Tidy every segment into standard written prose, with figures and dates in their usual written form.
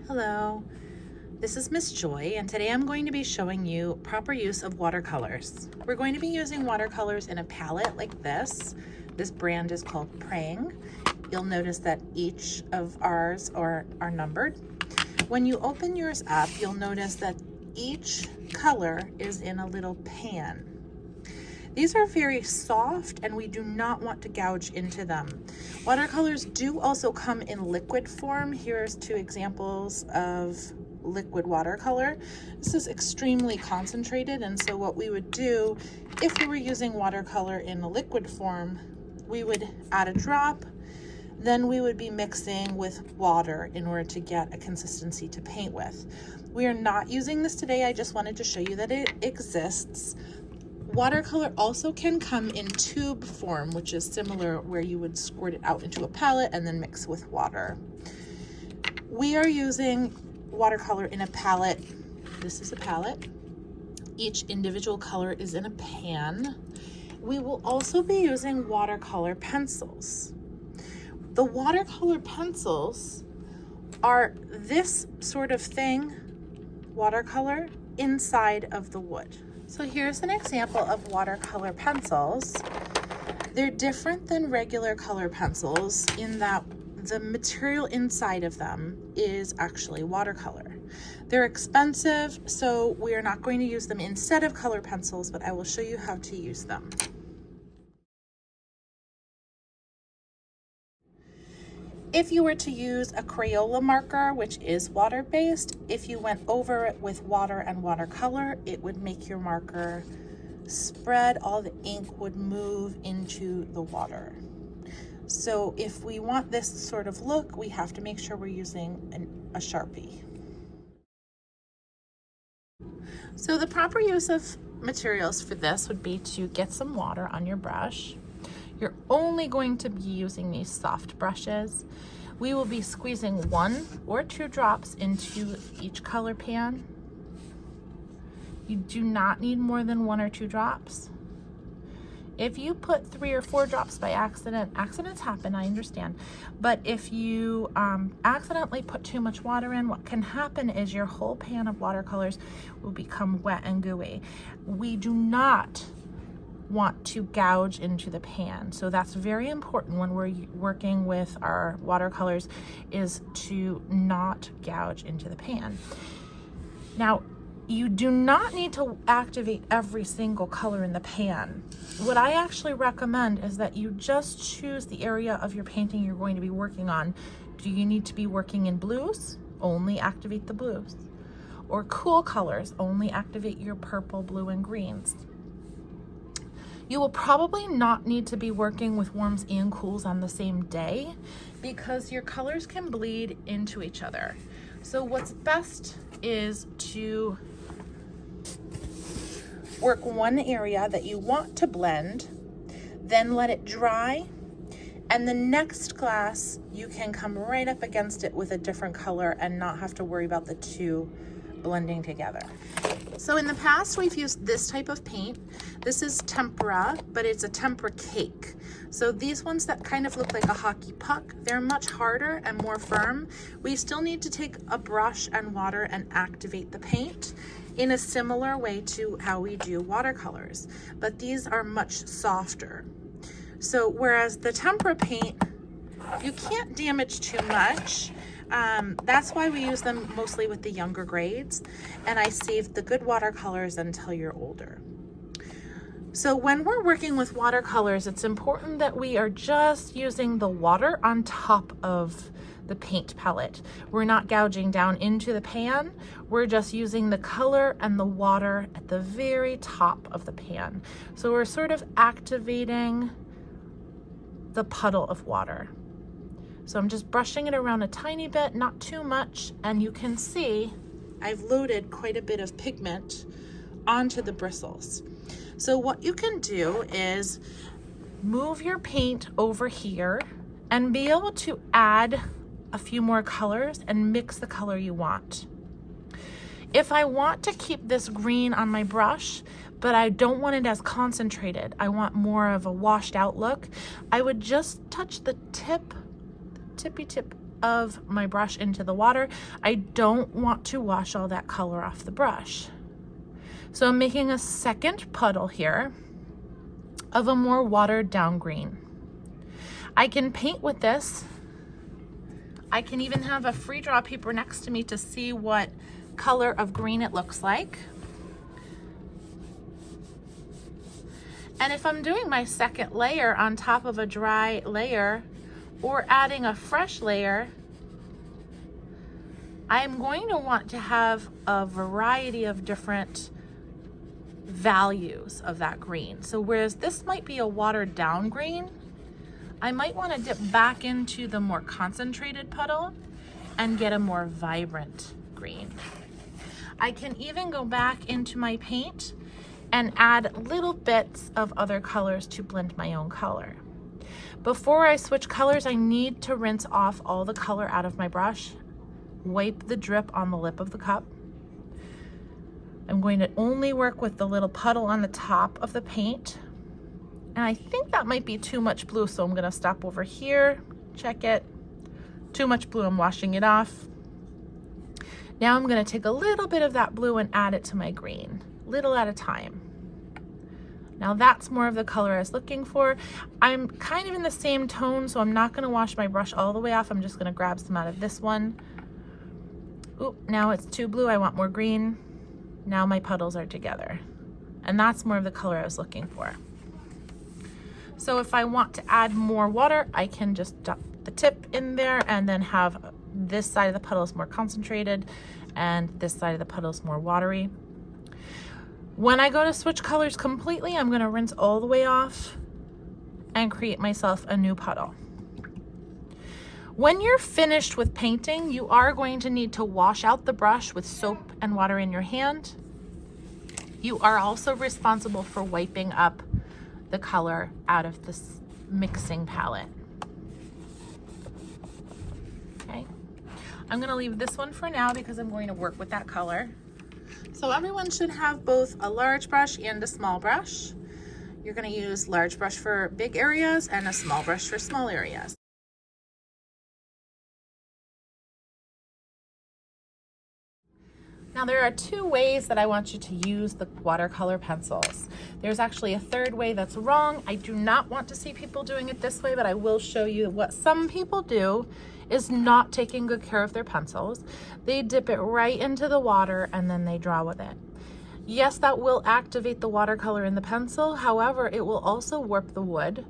Hello, this is Miss Joy, and today I'm going to be showing you proper use of watercolors. We're going to be using watercolors in a palette like this. This brand is called Praying. You'll notice that each of ours are numbered. When you open yours up, you'll notice that each color is in a little pan. These are very soft and we do not want to gouge into them. Watercolors do also come in liquid form. Here's two examples of liquid watercolor. This is extremely concentrated, and so what we would do if we were using watercolor in a liquid form, we would add a drop, then we would be mixing with water in order to get a consistency to paint with. We are not using this today. I just wanted to show you that it exists. Watercolor also can come in tube form, which is similar, where you would squirt it out into a palette and then mix with water. We are using watercolor in a palette. This is a palette. Each individual color is in a pan. We will also be using watercolor pencils. The watercolor pencils are this sort of thing, watercolor, inside of the wood. So here's an example of watercolor pencils. They're different than regular color pencils in that the material inside of them is actually watercolor. They're expensive, so we are not going to use them instead of color pencils, but I will show you how to use them. If you were to use a Crayola marker, which is water-based, if you went over it with water and watercolor, it would make your marker spread. All the ink would move into the water. So if we want this sort of look, we have to make sure we're using a Sharpie. So the proper use of materials for this would be to get some water on your brush. You're only going to be using these soft brushes. We will be squeezing 1 or 2 drops into each color pan. You do not need more than 1 or 2 drops. If you put 3 or 4 drops by accident, accidents happen, I understand, but if you accidentally put too much water in, what can happen is your whole pan of watercolors will become wet and gooey. We do not want to gouge into the pan. So that's very important when we're working with our watercolors, is to not gouge into the pan. Now, you do not need to activate every single color in the pan. What I actually recommend is that you just choose the area of your painting you're going to be working on. Do you need to be working in blues? Only activate the blues. Or cool colors, only activate your purple, blue, and greens. You will probably not need to be working with warms and cools on the same day because your colors can bleed into each other. So what's best is to work one area that you want to blend, then let it dry, and the next class you can come right up against it with a different color and not have to worry about the two blending together. So in the past, we've used this type of paint. This is tempera, but it's a tempera cake. So these ones that kind of look like a hockey puck, they're much harder and more firm. We still need to take a brush and water and activate the paint in a similar way to how we do watercolors, but these are much softer. So whereas the tempera paint, you can't damage too much. That's why we use them mostly with the younger grades, and I saved the good watercolors until you're older. So when we're working with watercolors, it's important that we are just using the water on top of the paint palette. We're not gouging down into the pan. We're just using the color and the water at the very top of the pan. So we're sort of activating the puddle of water. So I'm just brushing it around a tiny bit, not too much, and you can see I've loaded quite a bit of pigment onto the bristles. So what you can do is move your paint over here and be able to add a few more colors and mix the color you want. If I want to keep this green on my brush, but I don't want it as concentrated, I want more of a washed out look, I would just touch the tippy tip of my brush into the water. I don't want to wash all that color off the brush. So I'm making a second puddle here of a more watered down green. I can paint with this. I can even have a free draw paper next to me to see what color of green it looks like. And if I'm doing my second layer on top of a dry layer or adding a fresh layer, I'm going to want to have a variety of different values of that green. So whereas this might be a watered down green, I might want to dip back into the more concentrated puddle and get a more vibrant green. I can even go back into my paint and add little bits of other colors to blend my own color. Before I switch colors, I need to rinse off all the color out of my brush, wipe the drip on the lip of the cup. I'm going to only work with the little puddle on the top of the paint. And I think that might be too much blue, so I'm gonna stop over here, check it. Too much blue, I'm washing it off. Now I'm gonna take a little bit of that blue and add it to my green, little at a time. Now that's more of the color I was looking for. I'm kind of in the same tone, so I'm not gonna wash my brush all the way off. I'm just gonna grab some out of this one. Ooh, now it's too blue, I want more green. Now my puddles are together. And that's more of the color I was looking for. So if I want to add more water, I can just dump the tip in there and then have this side of the puddles more concentrated and this side of the puddles more watery. When I go to switch colors completely, I'm gonna rinse all the way off and create myself a new puddle. When you're finished with painting, you are going to need to wash out the brush with soap and water in your hand. You are also responsible for wiping up the color out of this mixing palette. Okay, I'm gonna leave this one for now because I'm going to work with that color. So everyone should have both a large brush and a small brush. You're gonna use large brush for big areas and a small brush for small areas. Now there are two ways that I want you to use the watercolor pencils. There's actually a third way that's wrong. I do not want to see people doing it this way, but I will show you what some people do is not taking good care of their pencils. They dip it right into the water and then they draw with it. Yes, that will activate the watercolor in the pencil. However, it will also warp the wood.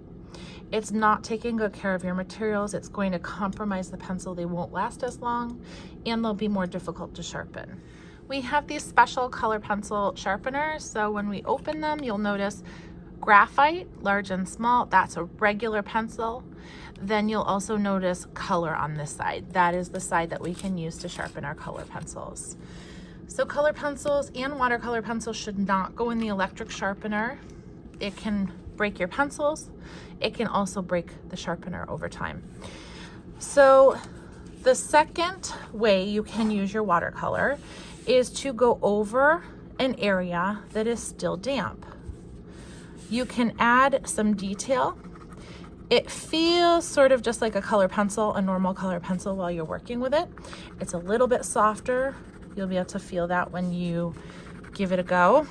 It's not taking good care of your materials. It's going to compromise the pencil. They won't last as long and they'll be more difficult to sharpen. We have these special color pencil sharpeners. So when we open them, you'll notice graphite, large and small. That's a regular pencil. Then you'll also notice color on this side. That is the side that we can use to sharpen our color pencils. So color pencils and watercolor pencils should not go in the electric sharpener. It can break your pencils. It can also break the sharpener over time. So the second way you can use your watercolor is to go over an area that is still damp. You can add some detail. It feels sort of just like a color pencil, a normal color pencil while you're working with it. It's a little bit softer. You'll be able to feel that when you give it a go.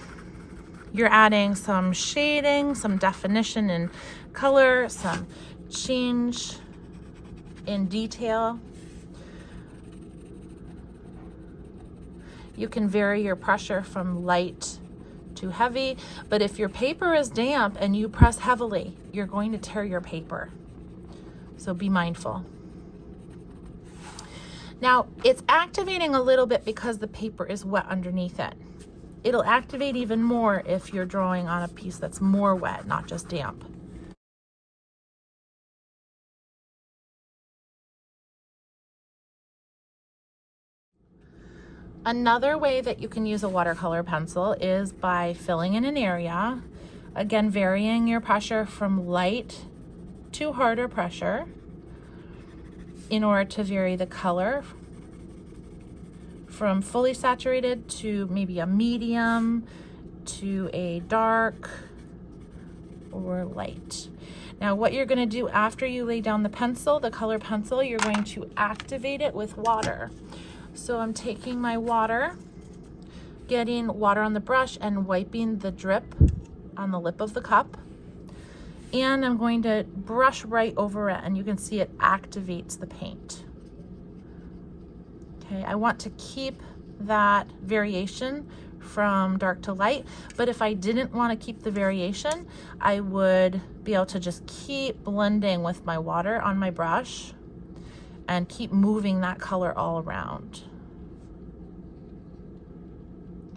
You're adding some shading, some definition in color, some change in detail. You can vary your pressure from light to heavy, but if your paper is damp and you press heavily, you're going to tear your paper. So be mindful. Now, it's activating a little bit because the paper is wet underneath it. It'll activate even more if you're drawing on a piece that's more wet, not just damp. Another way that you can use a watercolor pencil is by filling in an area. Again, varying your pressure from light to harder pressure in order to vary the color from fully saturated to maybe a medium to a dark or light. Now what you're going to do after you lay down the pencil, the color pencil, you're going to activate it with water. So I'm taking my water, getting water on the brush and wiping the drip on the lip of the cup. And I'm going to brush right over it, and you can see it activates the paint. Okay, I want to keep that variation from dark to light, but if I didn't want to keep the variation, I would be able to just keep blending with my water on my brush and keep moving that color all around.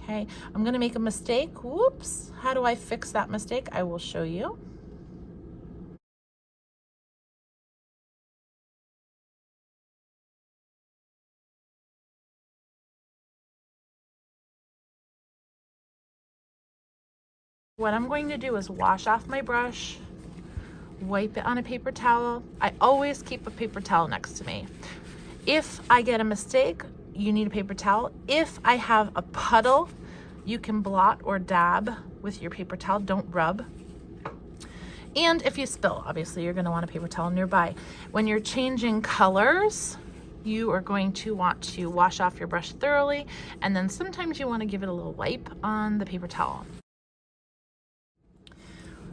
Okay, I'm gonna make a mistake. Whoops, how do I fix that mistake? I will show you. What I'm going to do is wash off my brush, wipe it on a paper towel. I always keep a paper towel next to me. If I get a mistake, you need a paper towel. If I have a puddle, you can blot or dab with your paper towel, don't rub. And if you spill, obviously you're gonna want a paper towel nearby. When you're changing colors, you are going to want to wash off your brush thoroughly, and then sometimes you wanna give it a little wipe on the paper towel.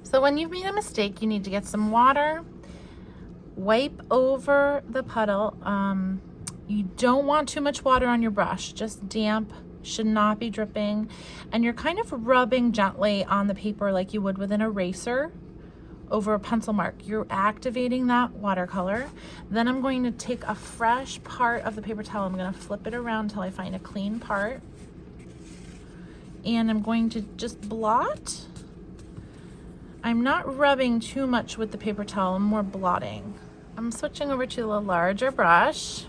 So when you've made a mistake, you need to get some water, wipe over the puddle. You don't want too much water on your brush, just damp, should not be dripping. And you're kind of rubbing gently on the paper like you would with an eraser over a pencil mark. You're activating that watercolor. Then I'm going to take a fresh part of the paper towel. I'm gonna flip it around until I find a clean part. And I'm going to just blot. I'm not rubbing too much with the paper towel, I'm more blotting. I'm switching over to a larger brush.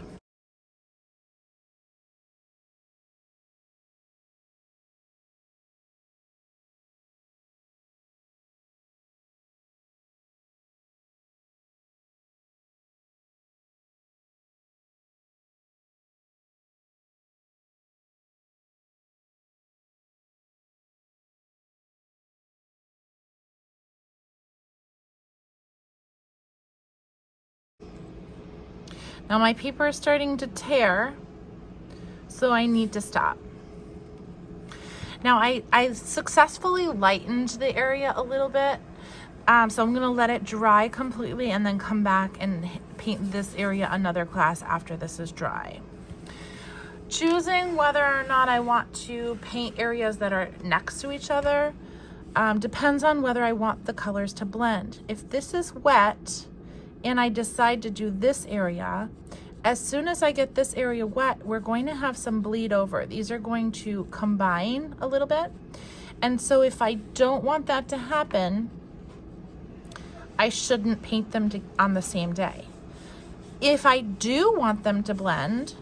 Now my paper is starting to tear, so I need to stop. Now I successfully lightened the area a little bit, so I'm gonna let it dry completely and then come back and paint this area another class after this is dry. Choosing whether or not I want to paint areas that are next to each other depends on whether I want the colors to blend. If this is wet, and I decide to do this area, as soon as I get this area wet, we're going to have some bleed over. These are going to combine a little bit. And so if I don't want that to happen, I shouldn't paint them on the same day. If I do want them to blend,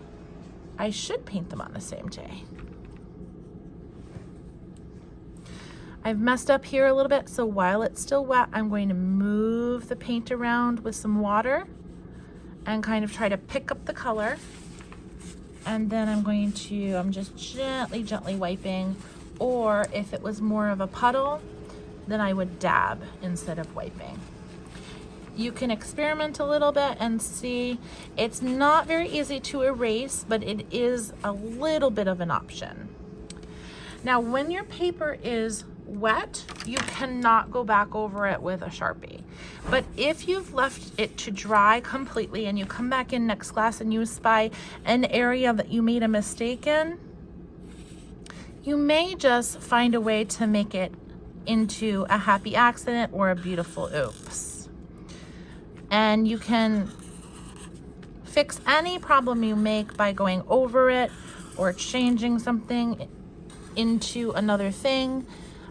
I should paint them on the same day. I've messed up here a little bit, so while it's still wet, I'm going to move the paint around with some water and kind of try to pick up the color. And then I'm just gently wiping, or if it was more of a puddle, then I would dab instead of wiping. You can experiment a little bit and see. It's not very easy to erase, but it is a little bit of an option. Now, when your paper is wet, you cannot go back over it with a Sharpie. But if you've left it to dry completely and you come back in next class and you spy an area that you made a mistake in, you may just find a way to make it into a happy accident or a beautiful oops. And you can fix any problem you make by going over it or changing something into another thing.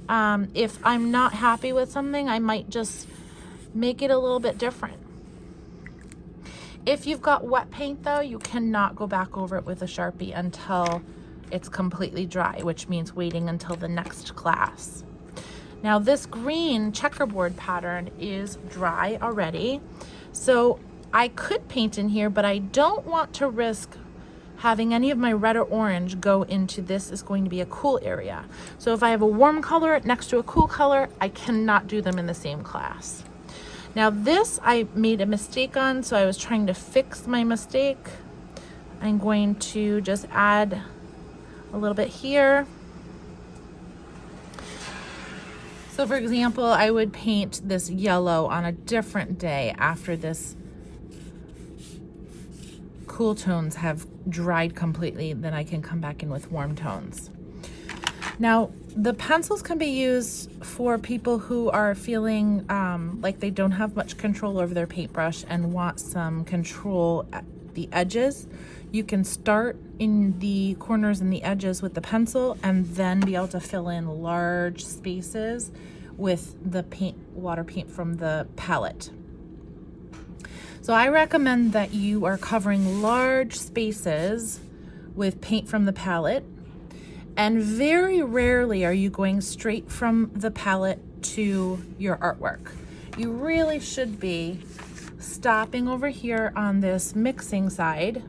If I'm not happy with something, I might just make it a little bit different. If you've got wet paint though, you cannot go back over it with a Sharpie until it's completely dry, which means waiting until the next class. Now this green checkerboard pattern is dry already, so I could paint in here, but I don't want to risk having any of my red or orange go into this is going to be a cool area. So if I have a warm color next to a cool color, I cannot do them in the same class. Now this I made a mistake on, so I was trying to fix my mistake. I'm going to just add a little bit here. So for example, I would paint this yellow on a different day after this cool tones have dried completely. Then I can come back in with warm tones. Now, the pencils can be used for people who are feeling like they don't have much control over their paintbrush and want some control at the edges. You can start in the corners and the edges with the pencil and then be able to fill in large spaces with the water paint from the palette. So I recommend that you are covering large spaces with paint from the palette, and very rarely are you going straight from the palette to your artwork. You really should be stopping over here on this mixing side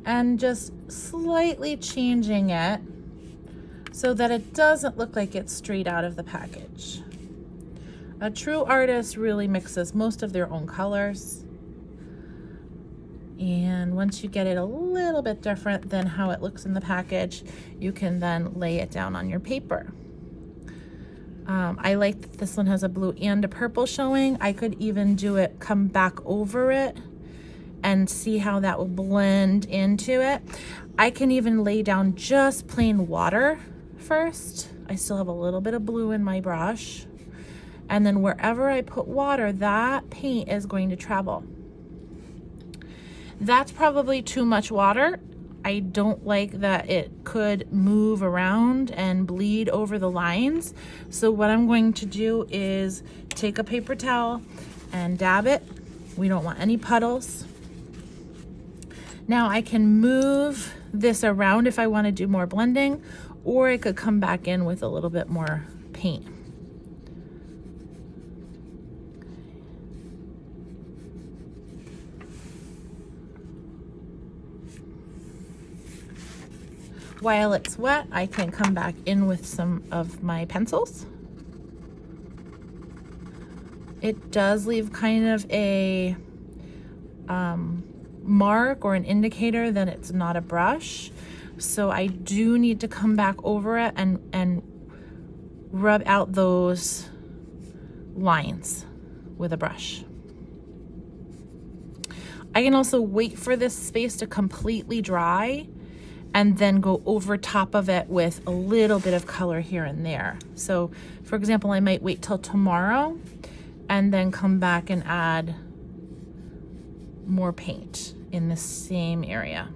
and just slightly changing it so that it doesn't look like it's straight out of the package. A true artist really mixes most of their own colors. And once you get it a little bit different than how it looks in the package, you can then lay it down on your paper. I like that this one has a blue and a purple showing. I could even do it, come back over it and see how that will blend into it. I can even lay down just plain water first. I still have a little bit of blue in my brush. And then wherever I put water, that paint is going to travel. That's probably too much water. I don't like that it could move around and bleed over the lines. So what I'm going to do is take a paper towel and dab it. We don't want any puddles. Now I can move this around if I want to do more blending, or I could come back in with a little bit more paint. While it's wet, I can come back in with some of my pencils. It does leave kind of a mark or an indicator that it's not a brush. So I do need to come back over it and rub out those lines with a brush. I can also wait for this space to completely dry and then go over top of it with a little bit of color here and there. So for example, I might wait till tomorrow and then come back and add more paint in the same area.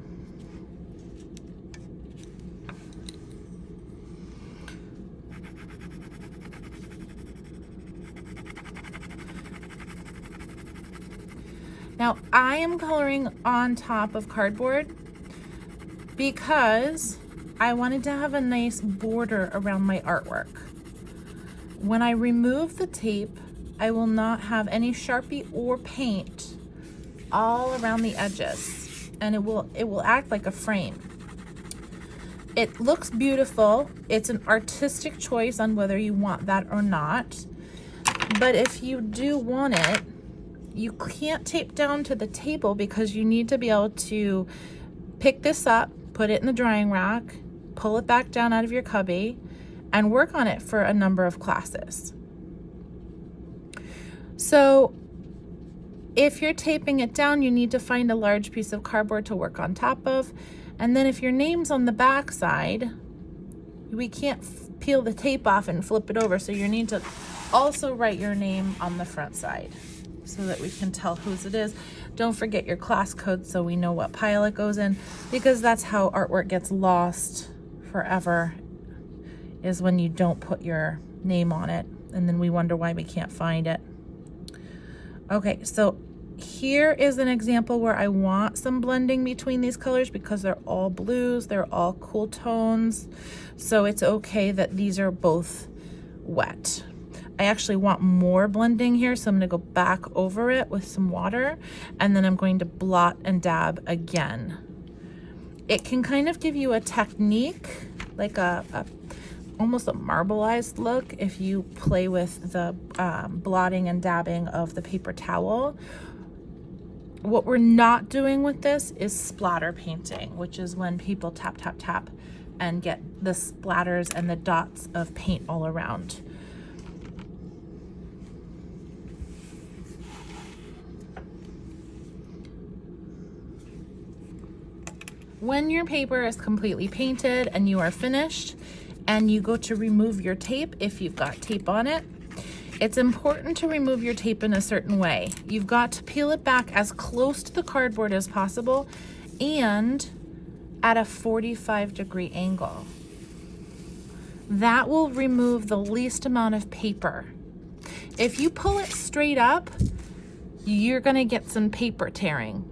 Now I am coloring on top of cardboard because I wanted to have a nice border around my artwork. When I remove the tape, I will not have any Sharpie or paint all around the edges, and it will act like a frame. It looks beautiful. It's an artistic choice on whether you want that or not. But if you do want it, you can't tape down to the table because you need to be able to pick this up, put it in the drying rack, pull it back down out of your cubby, and work on it for a number of classes. So if you're taping it down, you need to find a large piece of cardboard to work on top of. And then if your name's on the back side, we can't peel the tape off and flip it over. So you need to also write your name on the front side so that we can tell whose it is. Don't forget your class code so we know what pile it goes in, because that's how artwork gets lost forever, is when you don't put your name on it and then we wonder why we can't find it. Okay, so here is an example where I want some blending between these colors because they're all blues, they're all cool tones, so it's okay that these are both wet. I actually want more blending here, so I'm going to go back over it with some water, and then I'm going to blot and dab again. It can kind of give you a technique, like a almost a marbleized look if you play with the blotting and dabbing of the paper towel. What we're not doing with this is splatter painting, which is when people tap, tap, tap and get the splatters and the dots of paint all around. When your paper is completely painted and you are finished and you go to remove your tape, if you've got tape on it, it's important to remove your tape in a certain way. You've got to peel it back as close to the cardboard as possible and at a 45-degree angle. That will remove the least amount of paper. If you pull it straight up, you're gonna get some paper tearing.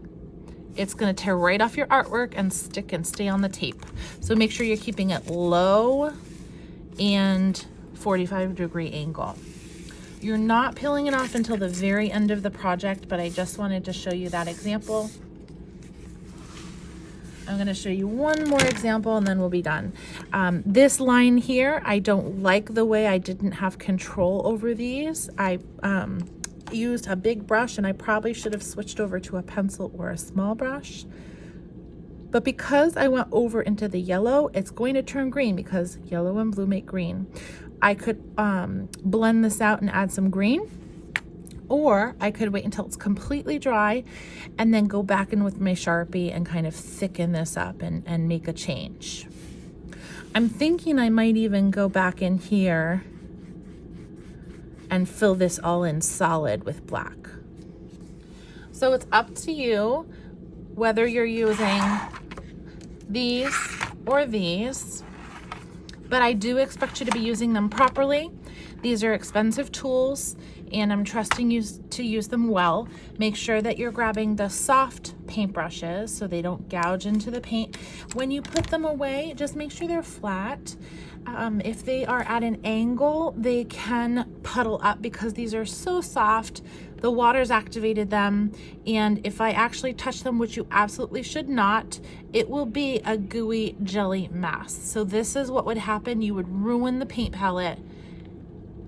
It's gonna tear right off your artwork and stick and stay on the tape. So make sure you're keeping it low and 45-degree angle. You're not peeling it off until the very end of the project, but I just wanted to show you that example. I'm gonna show you one more example and then we'll be done. This line here, I don't like the way I didn't have control over these. I used a big brush and I probably should have switched over to a pencil or a small brush. But because I went over into the yellow, it's going to turn green because yellow and blue make green. I could blend this out and add some green, or I could wait until it's completely dry and then go back in with my Sharpie and kind of thicken this up and make a change. I'm thinking I might even go back in here and fill this all in solid with black. So it's up to you whether you're using these or these, but I do expect you to be using them properly. These are expensive tools and I'm trusting you to use them well. Make sure that you're grabbing the soft paintbrushes so they don't gouge into the paint. When you put them away, just make sure they're flat. If they are at an angle, they can puddle up because these are so soft. The water's activated them, and if I actually touch them, which you absolutely should not, it will be a gooey jelly mess. So this is what would happen. You would ruin the paint palette,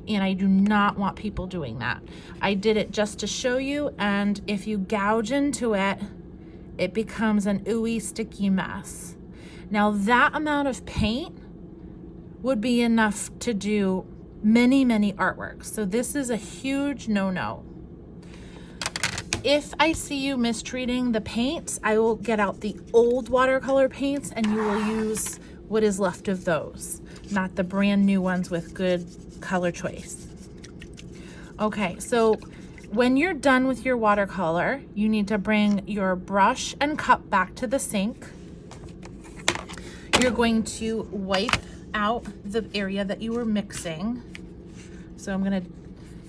and I do not want people doing that. I did it just to show you, and if you gouge into it, it becomes an ooey, sticky mess. Now that amount of paint would be enough to do many, many artworks. So this is a huge no-no. If I see you mistreating the paints, I will get out the old watercolor paints and you will use what is left of those, not the brand new ones with good color choice. Okay, so when you're done with your watercolor, you need to bring your brush and cup back to the sink. You're going to wipe out the area that you were mixing. So I'm going to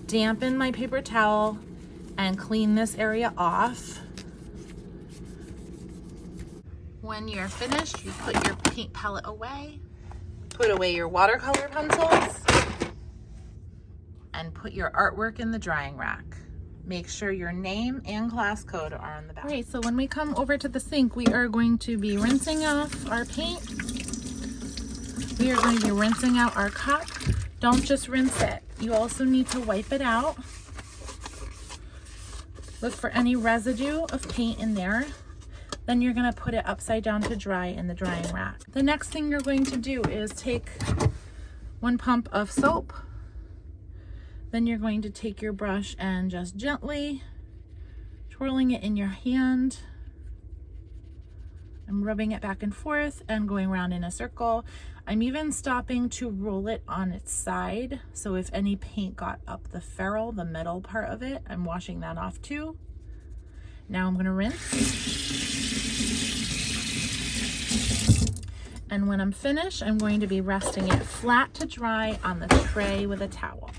dampen my paper towel and clean this area off. When you're finished, you put your paint palette away, put away your watercolor pencils, and put your artwork in the drying rack. Make sure your name and class code are on the back. All right, so when we come over to the sink, we are going to be rinsing off our paint. We are going to be rinsing out our cup. Don't just rinse it. You also need to wipe it out. Look for any residue of paint in there. Then you're gonna put it upside down to dry in the drying rack. The next thing you're going to do is take 1 pump of soap. Then you're going to take your brush and just gently twirling it in your hand. I'm rubbing it back and forth and going around in a circle. I'm even stopping to roll it on its side. So if any paint got up the ferrule, the metal part of it, I'm washing that off too. Now I'm gonna rinse. And when I'm finished, I'm going to be resting it flat to dry on the tray with a towel.